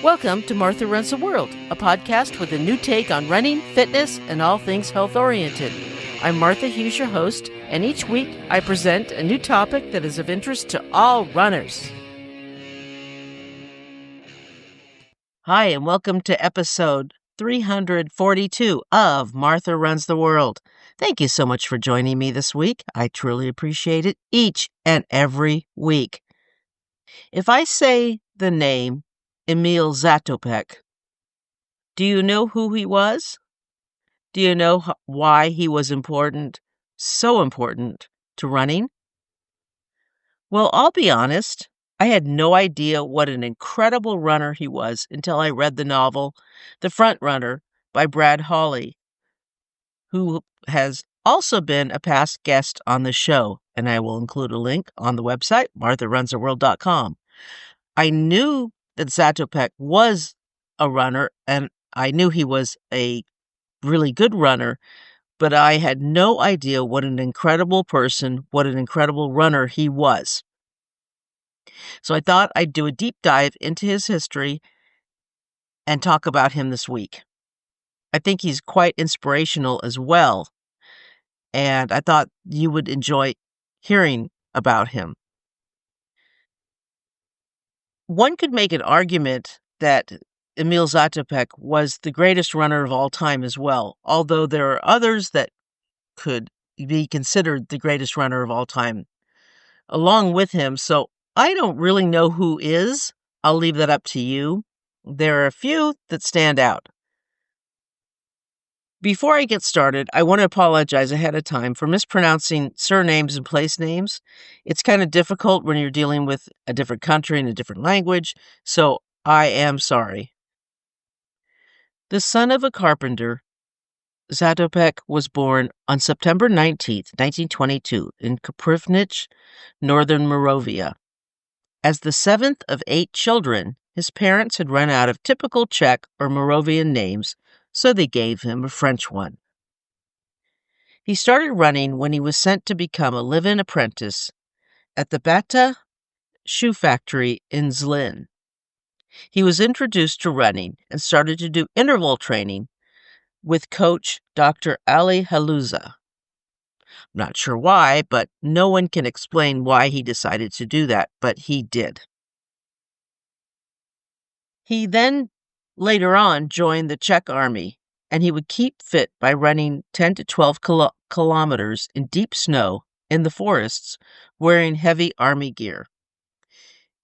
Welcome to Martha Runs the World, a podcast with a new take on running, fitness, and all things health-oriented. I'm Martha Hughes, your host, and each week I present a new topic that is of interest to all runners. Hi, and welcome to episode 342 of Martha Runs the World. Thank you so much for joining me this week. I truly appreciate it each and every week. If I say the name Emil Zatopek, do you know who he was? Do you know why he was important, so important to running? Well, I'll be honest, I had no idea what an incredible runner he was until I read the novel The Front Runner by Brad Hawley, who has also been a past guest on the show, and I will include a link on the website, martharunstheworld.com. I knew that Zatopek was a runner, and I knew he was a really good runner, but I had no idea what an incredible person, what an incredible runner he was. So I thought I'd do a deep dive into his history and talk about him this week. I think he's quite inspirational as well, and I thought you would enjoy hearing about him. One could make an argument that Emil Zatopek was the greatest runner of all time as well, although there are others that could be considered the greatest runner of all time along with him. So I don't really know who is. I'll leave that up to you. There are a few that stand out. Before I get started, I want to apologize ahead of time for mispronouncing surnames and place names. It's kind of difficult when you're dealing with a different country and a different language, so I am sorry. The son of a carpenter, Zatopek was born on September 19th, 1922 in Koprivnic, northern Moravia. As the seventh of 8 children, his parents had run out of typical Czech or Moravian names, so they gave him a French one. He started running when he was sent to become a live-in apprentice at the Bata shoe factory in Zlin. He was introduced to running and started to do interval training with coach Dr. Ali Haluza. I'm not sure why, but no one can explain why he decided to do that, but he did. He then, later on, joined the Czech army, and he would keep fit by running 10 to 12 kilometers in deep snow in the forests, wearing heavy army gear.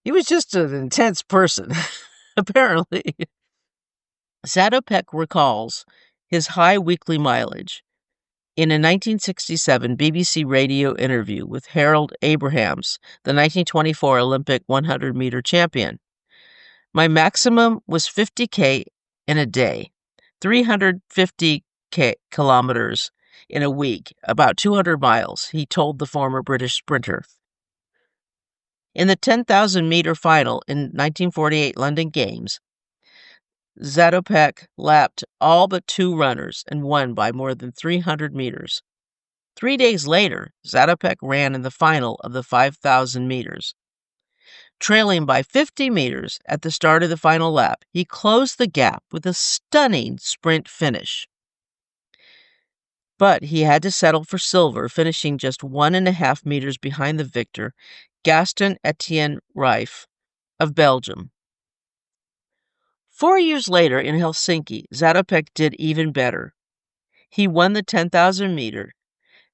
He was just an intense person, apparently. Zatopek recalls his high weekly mileage in a 1967 BBC radio interview with Harold Abrahams, the 1924 Olympic 100-meter champion. My maximum was 50K in a day, 350 kilometers in a week, about 200 miles, he told the former British sprinter. In the 10,000-meter final in 1948 London Games, Zatopek lapped all but 2 runners and won by more than 300 meters. 3 days later, Zatopek ran in the final of the 5,000 meters. Trailing by 50 meters at the start of the final lap, he closed the gap with a stunning sprint finish. But he had to settle for silver, finishing just 1.5 meters behind the victor, Gaston-Etienne Rife of Belgium. 4 years later in Helsinki, Zatopek did even better. He won the 10,000 meter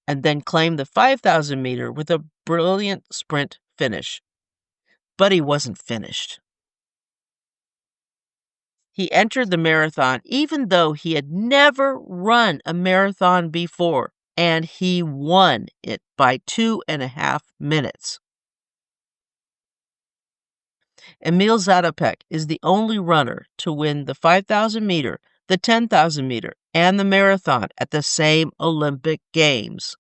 and then claimed the 5,000 meter with a brilliant sprint finish. But he wasn't finished. He entered the marathon even though he had never run a marathon before, and he won it by 2.5 minutes. Emil Zatopek is the only runner to win the 5,000 meter, the 10,000 meter, and the marathon at the same Olympic Games.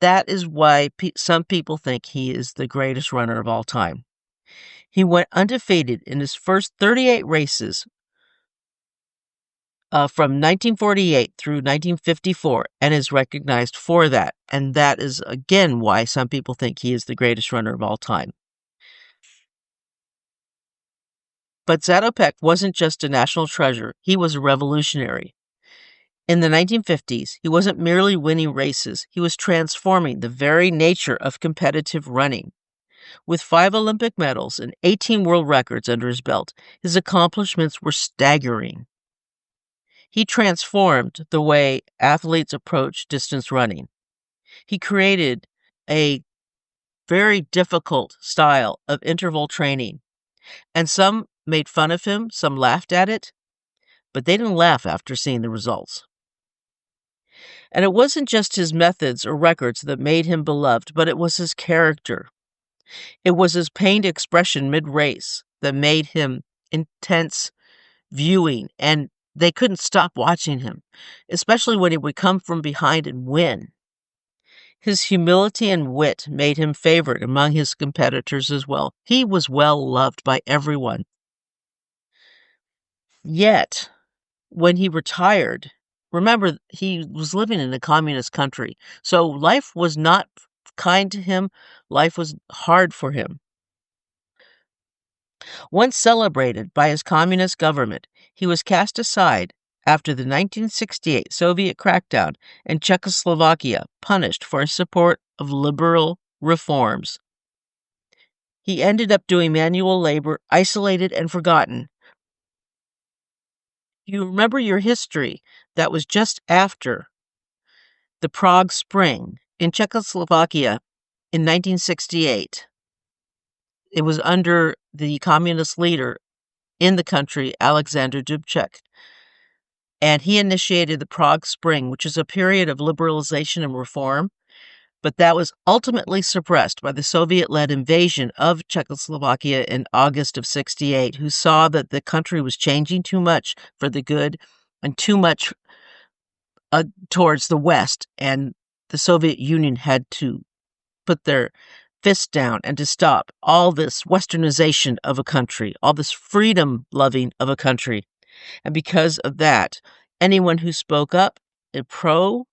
That is why some people think he is the greatest runner of all time. He went undefeated in his first 38 races from 1948 through 1954 and is recognized for that. And that is, again, why some people think he is the greatest runner of all time. But Zatopek wasn't just a national treasure, he was a revolutionary. In the 1950s, he wasn't merely winning races, he was transforming the very nature of competitive running. With 5 Olympic medals and 18 world records under his belt, his accomplishments were staggering. He transformed the way athletes approach distance running. He created a very difficult style of interval training, and some made fun of him, some laughed at it, but they didn't laugh after seeing the results. And it wasn't just his methods or records that made him beloved, but it was his character. It was his pained expression mid-race that made him intense viewing, and they couldn't stop watching him, especially when he would come from behind and win. His humility and wit made him favored among his competitors as well. He was well loved by everyone. Yet, when he retired, remember, he was living in a communist country, so life was not kind to him. Life was hard for him. Once celebrated by his communist government, he was cast aside after the 1968 Soviet crackdown and Czechoslovakia punished for his support of liberal reforms. He ended up doing manual labor, isolated and forgotten. You remember your history that was just after the Prague Spring in Czechoslovakia in 1968. It was under the communist leader in the country, Alexander Dubček. And he initiated the Prague Spring, which is a period of liberalization and reform, but that was ultimately suppressed by the Soviet-led invasion of Czechoslovakia in August of 68, who saw that the country was changing too much for the good and too much towards the West, and the Soviet Union had to put their fist down and to stop all this westernization of a country, all this freedom-loving of a country. And because of that, anyone who spoke up pro-freedom,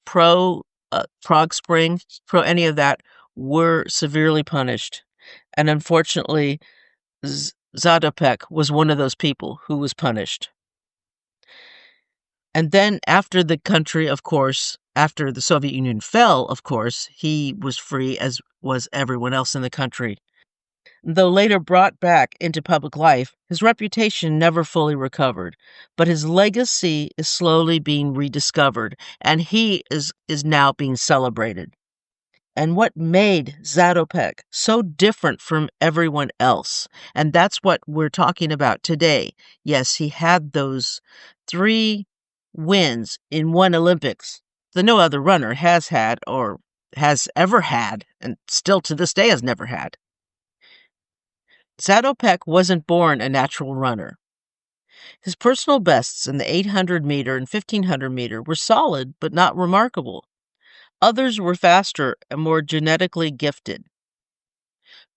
Prague Spring, pro any of that, were severely punished. And unfortunately, Zatopek was one of those people who was punished. And then after the country, of course, after the Soviet Union fell, of course, he was free, as was everyone else in the country. Though later brought back into public life, his reputation never fully recovered, but his legacy is slowly being rediscovered, and he is now being celebrated. And what made Zatopek so different from everyone else? And that's what we're talking about today. Yes, he had those 3 wins in one Olympics that no other runner has had or has ever had, and still to this day has never had. Zatopek wasn't born a natural runner. His personal bests in the 800-meter and 1500-meter were solid but not remarkable. Others were faster and more genetically gifted.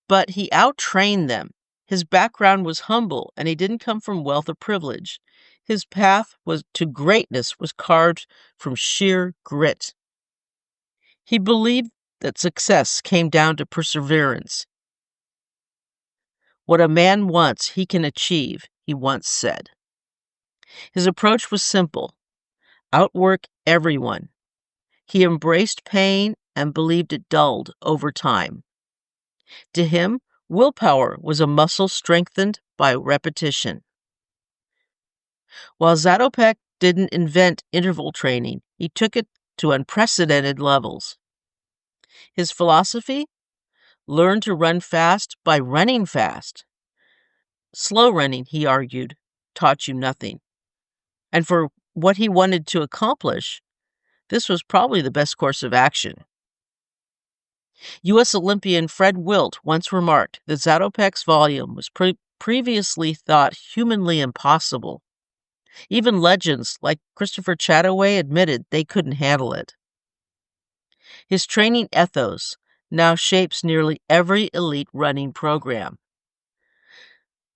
But he out-trained them. His background was humble, and he didn't come from wealth or privilege. His path to greatness was carved from sheer grit. He believed that success came down to perseverance. What a man wants, he can achieve, he once said. His approach was simple: outwork everyone. He embraced pain and believed it dulled over time. To him, willpower was a muscle strengthened by repetition. While Zatopek didn't invent interval training, he took it to unprecedented levels. His philosophy? Learn to run fast by running fast. Slow running, he argued, taught you nothing. And for what he wanted to accomplish, this was probably the best course of action. U.S. Olympian Fred Wilt once remarked that Zatopek's volume was previously thought humanly impossible. Even legends like Christopher Chataway admitted they couldn't handle it. His training ethos now shapes nearly every elite running program.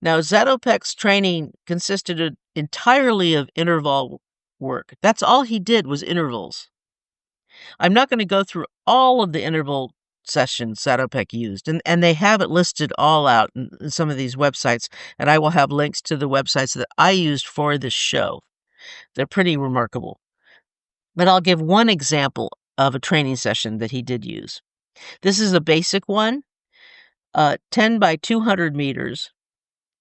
Now, Zatopek's training consisted entirely of interval work. That's all he did was intervals. I'm not going to go through all of the interval session Zatopek used. And they have it listed all out in some of these websites, and I will have links to the websites that I used for this show. They're pretty remarkable. But I'll give one example of a training session that he did use. This is a basic one, 10 by 200 meters,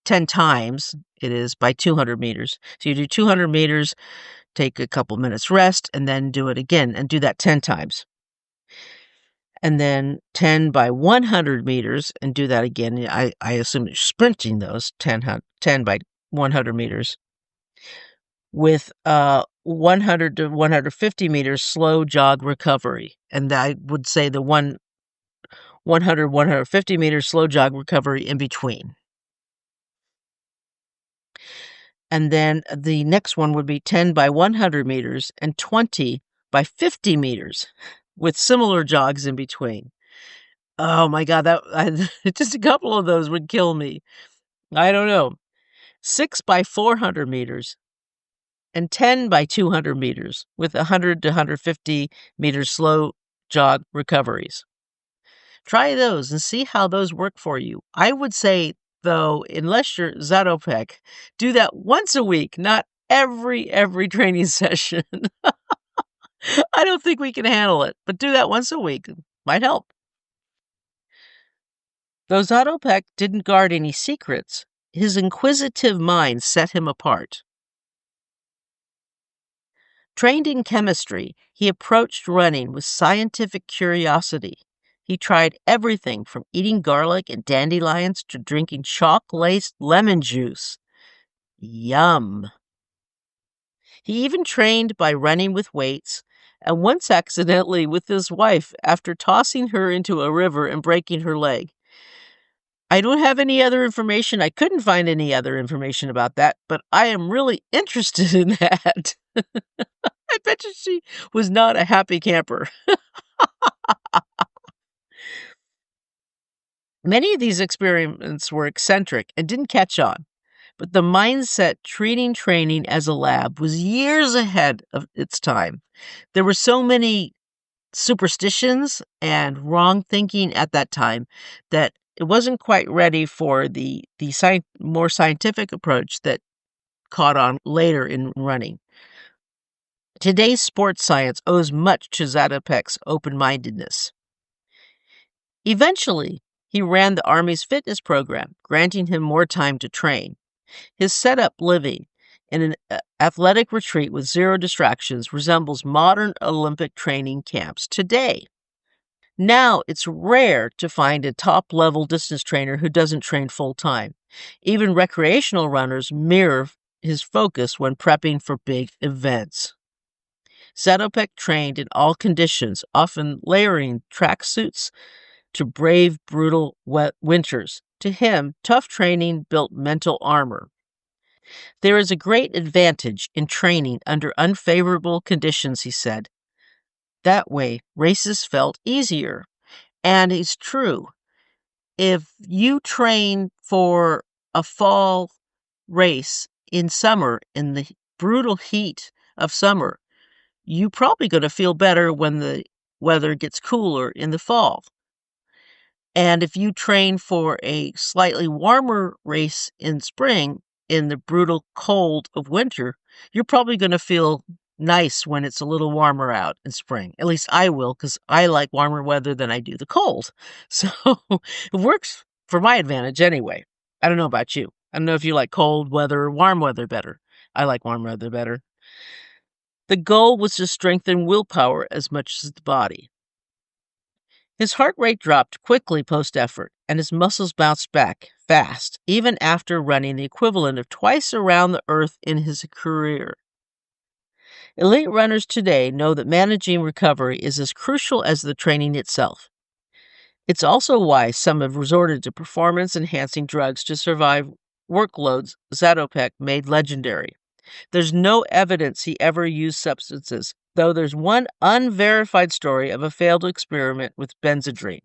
10 times it is by 200 meters. So you do 200 meters, take a couple minutes rest, and then do it again, and do that 10 times. And then 10 by 100 meters, and do that again. I assume you're sprinting those 10 by 100 meters with 100 to 150 meters slow jog recovery. And I would say the 100, 150 meters slow jog recovery in between. And then the next one would be 10 by 100 meters and 20 by 50 meters with similar jogs in between. Oh my God, just a couple of those would kill me. I don't know. 6 by 400 meters and 10 by 200 meters with 100 to 150 meters slow jog recoveries. Try those and see how those work for you. I would say, though, unless you're Zatopek, do that once a week, not every training session. I don't think we can handle it, but do that once a week. It might help. Though Zatopek didn't guard any secrets, his inquisitive mind set him apart. Trained in chemistry, he approached running with scientific curiosity. He tried everything from eating garlic and dandelions to drinking chalk-laced lemon juice. Yum. He even trained by running with weights, and once accidentally with his wife after tossing her into a river and breaking her leg. I don't have any other information. I couldn't find any other information about that, but I am really interested in that. I bet you she was not a happy camper. Many of these experiments were eccentric and didn't catch on, but the mindset treating training as a lab was years ahead of its time. There were so many superstitions and wrong thinking at that time that it wasn't quite ready for the more scientific approach that caught on later in running. Today's sports science owes much to Zatopek's open-mindedness. Eventually, he ran the Army's fitness program, granting him more time to train. His setup living in an athletic retreat with zero distractions resembles modern Olympic training camps today. Now, it's rare to find a top-level distance trainer who doesn't train full-time. Even recreational runners mirror his focus when prepping for big events. Zatopek trained in all conditions, often layering tracksuits to brave, brutal winters. To him, tough training built mental armor. There is a great advantage in training under unfavorable conditions, he said. That way, races felt easier. And it's true. If you train for a fall race in summer, in the brutal heat of summer, you're probably going to feel better when the weather gets cooler in the fall. And if you train for a slightly warmer race in spring, in the brutal cold of winter, you're probably going to feel nice when it's a little warmer out in spring. At least I will, because I like warmer weather than I do the cold. So it works for my advantage anyway. I don't know about you. I don't know if you like cold weather or warm weather better. I like warm weather better. The goal was to strengthen willpower as much as the body. His heart rate dropped quickly post-effort, and his muscles bounced back fast, even after running the equivalent of twice around the earth in his career. Elite runners today know that managing recovery is as crucial as the training itself. It's also why some have resorted to performance-enhancing drugs to survive workloads Zatopek made legendary. There's no evidence he ever used substances, though there's one unverified story of a failed experiment with benzodrine.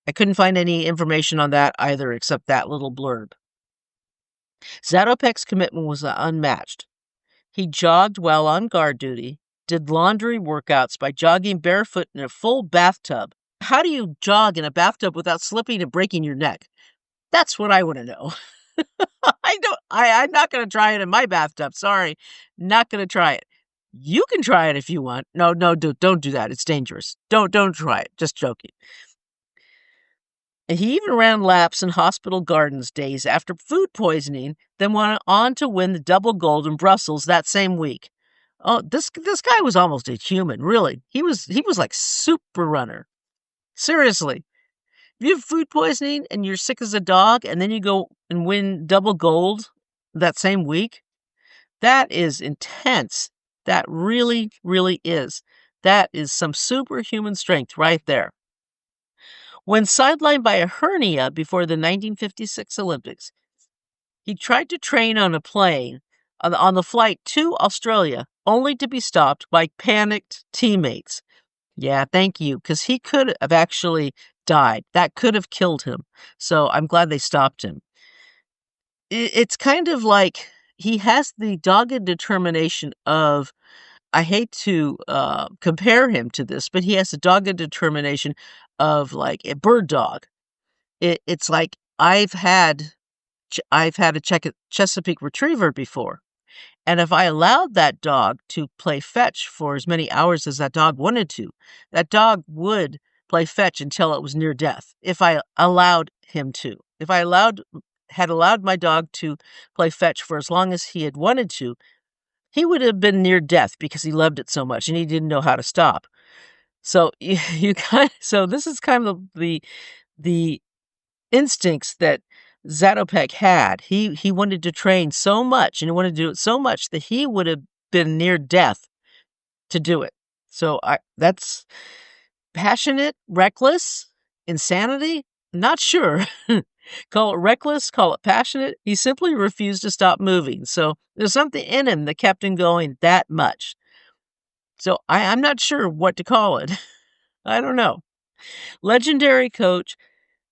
I couldn't find any information on that either, except that little blurb. Zatopek's commitment was unmatched. He jogged while on guard duty, did laundry workouts by jogging barefoot in a full bathtub. How do you jog in a bathtub without slipping and breaking your neck? That's what I wanna know. I'm not gonna try it in my bathtub, sorry. Not gonna try it. You can try it if you want. No, no, don't do that, it's dangerous. Don't try it, just joking. And he even ran laps in hospital gardens days after food poisoning, then went on to win the double gold in Brussels that same week. Oh, this guy was almost a human, really. He was like super runner. Seriously. If you have food poisoning and you're sick as a dog and then you go and win double gold that same week, that is intense. That really, really is. That is some superhuman strength right there. When sidelined by a hernia before the 1956 Olympics, he tried to train on a plane on the flight to Australia, only to be stopped by panicked teammates. Yeah, thank you, because he could have actually died. That could have killed him. So I'm glad they stopped him. It's kind of like he has the dogged determination of, I hate to compare him to this, but he has a dogged determination of like a bird dog. It's like I've had a Chesapeake Retriever before, and if I allowed that dog to play fetch for as many hours as that dog wanted to, that dog would play fetch until it was near death, if I allowed him to. If I had allowed my dog to play fetch for as long as he had wanted to, he would have been near death because he loved it so much and he didn't know how to stop. So so this is kind of the instincts that Zatopek had. He wanted to train so much and he wanted to do it so much that he would have been near death to do it. So that's passionate, reckless, insanity? Not sure. Call it reckless, call it passionate. He simply refused to stop moving. So there's something in him that kept him going that much. So I'm not sure what to call it. I don't know. Legendary coach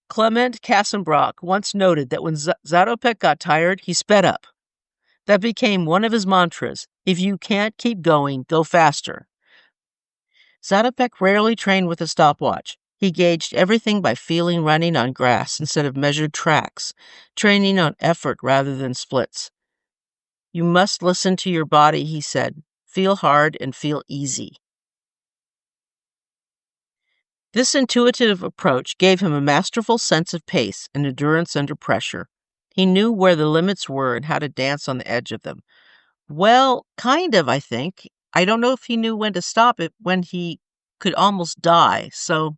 Clement Kassenbrock once noted that when Zatopek got tired, he sped up. That became one of his mantras. If you can't keep going, go faster. Zatopek rarely trained with a stopwatch. He gauged everything by feeling running on grass instead of measured tracks, training on effort rather than splits. You must listen to your body, he said. Feel hard and feel easy. This intuitive approach gave him a masterful sense of pace and endurance under pressure. He knew where the limits were and how to dance on the edge of them. Well, kind of, I think. I don't know if he knew when to stop it when he could almost die. So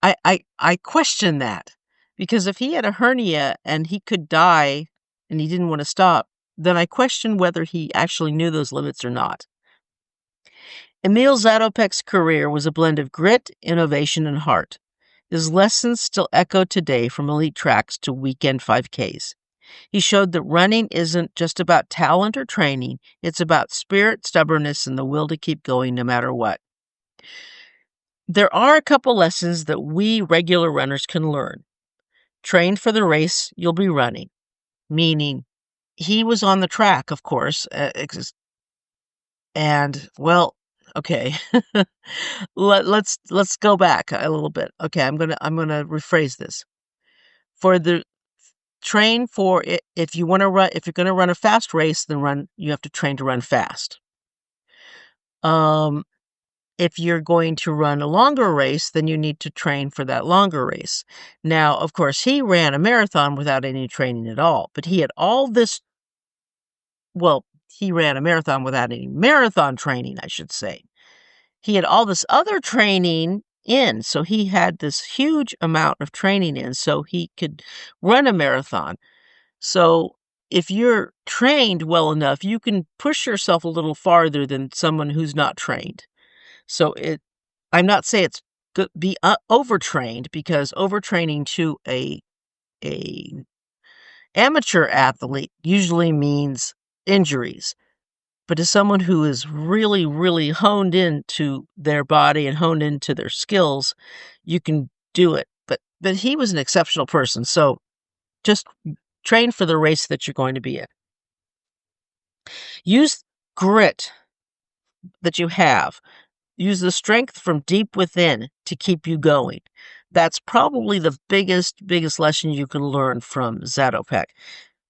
I question that, because if he had a hernia and he could die and he didn't want to stop, then I question whether he actually knew those limits or not. Emil Zatopek's career was a blend of grit, innovation, and heart. His lessons still echo today from elite tracks to weekend 5Ks. He showed that running isn't just about talent or training, it's about spirit, stubbornness, and the will to keep going no matter what. There are a couple lessons that we regular runners can learn. Train for the race you'll be running, meaning he was on the track, of course, and well, okay. Let's go back a little bit. Okay, I'm gonna rephrase this. For the train for it, if you're gonna run a fast race, then you have to train to run fast. If you're going to run a longer race, then you need to train for that longer race. Now, of course, he ran a marathon without any training at all, but he had all this, well, he ran a marathon without any marathon training, I should say. He had all this other training in, so he had this huge amount of training in so he could run a marathon. So if you're trained well enough, you can push yourself a little farther than someone who's not trained. So I'm not saying it's be overtrained, because overtraining to a amateur athlete usually means injuries. But to someone who is really, really honed into their body and honed into their skills, you can do it. But he was an exceptional person. So just train for the race that you're going to be in. Use grit that you have. Use the strength from deep within to keep you going. That's probably the biggest lesson you can learn from Zatopek.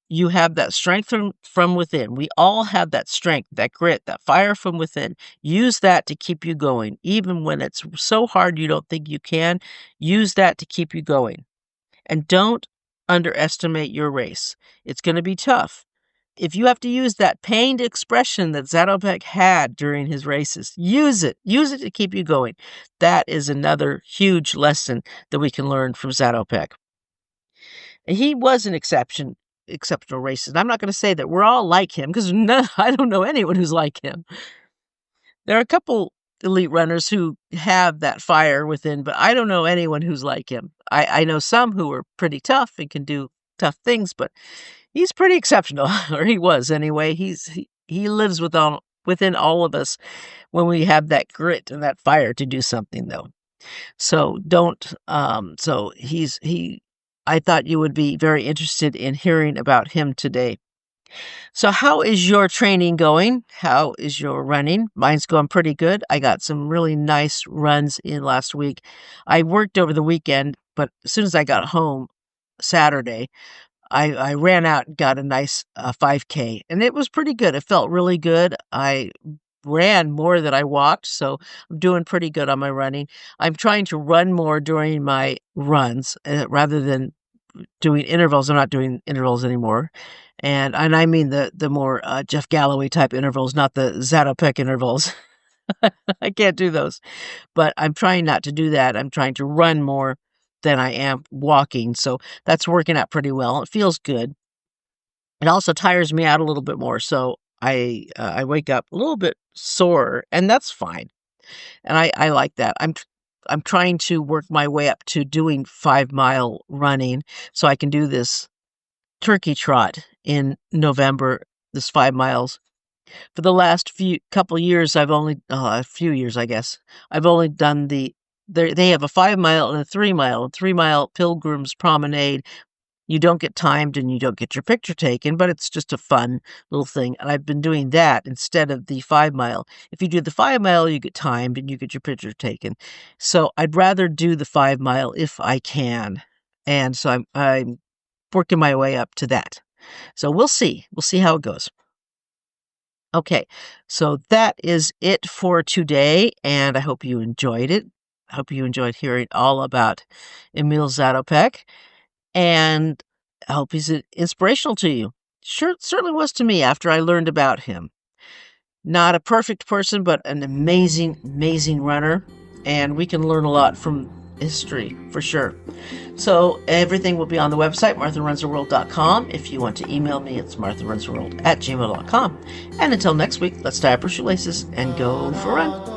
You have that strength from within. We all have that strength, that grit, that fire from within. Use that to keep you going. Even when it's so hard you don't think you can, use that to keep you going. And don't underestimate your race. It's going to be tough. If you have to use that pained expression that Zatopek had during his races, use it. Use it to keep you going. That is another huge lesson that we can learn from Zatopek. He was an exceptional racist. I'm not going to say that we're all like him because I don't know anyone who's like him. There are a couple elite runners who have that fire within, but I don't know anyone who's like him. I know some who are pretty tough and can do tough things, but he's pretty exceptional, or he was anyway. He lives within all of us when we have that grit and that fire to do something, though. So don't. I thought you would be very interested in hearing about him today. So how is your training going? How is your running? Mine's going pretty good. I got some really nice runs in last week. I worked over the weekend, but as soon as I got home Saturday, I ran out and got a nice 5K, and it was pretty good. It felt really good. I ran more than I walked, so I'm doing pretty good on my running. I'm trying to run more during my runs rather than doing intervals. I'm not doing intervals anymore. And I mean the more Jeff Galloway type intervals, not the Zatopek intervals. I can't do those. But I'm trying not to do that. I'm trying to run more than I am walking. So that's working out pretty well. It feels good. It also tires me out a little bit more. So I wake up a little bit sore, and that's fine. And I like that. I'm trying to work my way up to doing 5-mile running so I can do this turkey trot in November, this 5 miles. For the last couple years, I've only a few years, I guess. I've only done they have a 5-mile and a 3-mile. 3-mile Pilgrim's Promenade. You don't get timed and you don't get your picture taken, but it's just a fun little thing. And I've been doing that instead of the 5-mile. If you do the 5-mile, you get timed and you get your picture taken. So I'd rather do the 5-mile if I can. And so I'm working my way up to that. So we'll see. We'll see how it goes. Okay, so that is it for today, and I hope you enjoyed it. I hope you enjoyed hearing all about Emil Zatopek, and I hope he's inspirational to you. Sure, it certainly was to me after I learned about him. Not a perfect person, but an amazing, amazing runner, and we can learn a lot from history, for sure. So everything will be on the website, martharunstheworld.com. If you want to email me, it's martharunstheworld@gmail.com. And until next week, let's tie up our shoelaces and go for a run.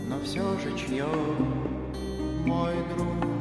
Но все же чье, мой друг.